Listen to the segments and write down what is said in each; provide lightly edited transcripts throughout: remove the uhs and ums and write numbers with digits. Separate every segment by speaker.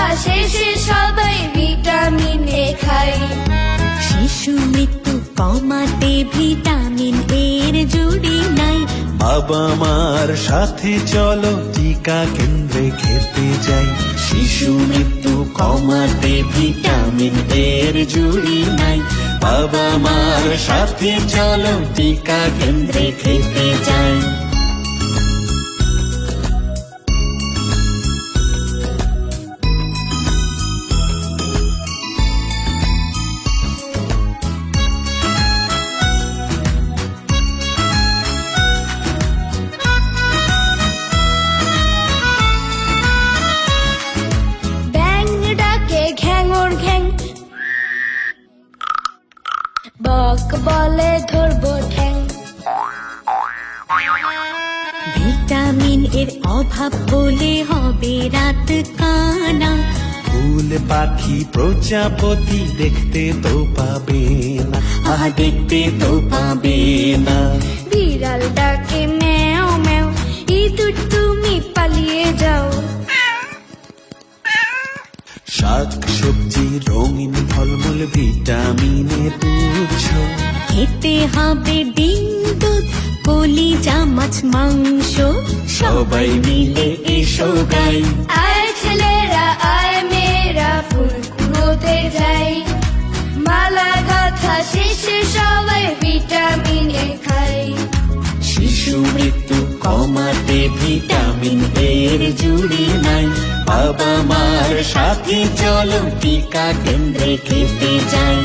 Speaker 1: গাথা শেষে সবাই ভিটামিন এ খাই।
Speaker 2: শিশু মৃত্যু কমাতে ভিটামিন এর জুড়ি নাই।
Speaker 3: বাবা মার সাথে চলো টিকা কেন্দ্রে খেতে যাই। শিশু মৃত্যু কমাতে ভিটামিন এর জুড়ি নাই। বাবা মার সাথে চলো টিকা কেন্দ্রে খেতে যাই।
Speaker 1: বক বলে ধরবো ঠ্যাং।
Speaker 2: ভিটামিন এর অভাব হলে হবে রাত কানা।
Speaker 3: ফুল পাখি প্রজাপতি দেখতে তো পাবে না, দেখতে তো পাবে না।
Speaker 1: বিড়াল ডাকে ম্যাও ম্যাও, ইঁদুর তুমি পালিয়ে যাও।
Speaker 3: শাক সবজি রঙিন ফলমূল ভিটামিনের উৎস।
Speaker 2: খেতে হবে ডিম দুধ কলিজা মাছ মাংস।
Speaker 3: সবাই মিলে এসো গাই।
Speaker 1: আয় ছেলেরা আয় মেয়েরা ফুল কুড়োতে যাই। মালা গাথা শেষে সবাই ভিটামিন এ খাই।
Speaker 3: শিশু মৃত্যু কমাতে ভিটামিন এর জুড়ি নাই। বাবা মার সাথে চলো টিকা কেন্দ্রে খেতে যাই।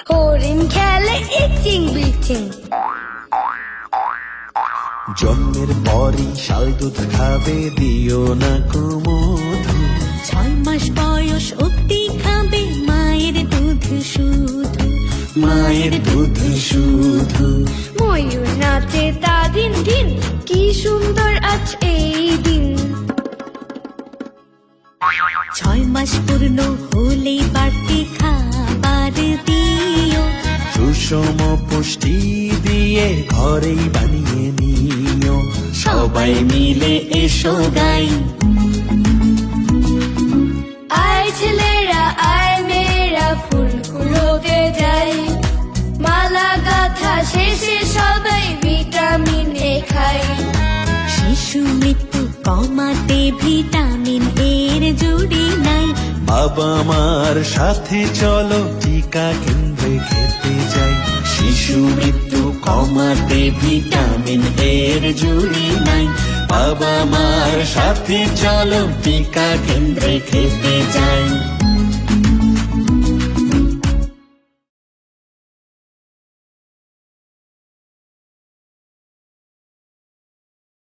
Speaker 1: হরিণ খেলে ইচিং বিচিং।
Speaker 3: জন্মের পরই শাল দুধ খাবে, দিও না কুমধু।
Speaker 2: 6 মাস বয়স অব্দি খাবে মায়ের দুধ শুধু।
Speaker 3: মায়ের দুধ শুধু।
Speaker 1: ময়ূর নাচে তা দিন দিন, কি সুন্দর আজ এই দিন।
Speaker 2: 6 মাস পূর্ণ হলেই বাড়তি খাবার দিও।
Speaker 3: সুষম পুষ্টি দিয়ে ঘরেই বানিয়ে নিও। সবাই মিলে এসো গাই।
Speaker 1: আয় ছেলেরা আয় মেয়েরা ফুল কুড়োতে যাই। মালা গাথা শেষে সবাই ভিটামিন এ খাই।
Speaker 2: শিশু মৃত্যু কমাতে ভিটামিন এর জুড়ি নাই।
Speaker 3: বাবা মার সাথে চলো টিকা কেন্দ্রে খেতে যাই। শিশু মৃত্যু কমাতে ভিটামিন এর জুড়ি নাই। বাবা মার সাথে চলো টিকা কেন্দ্রে খেতে যাই।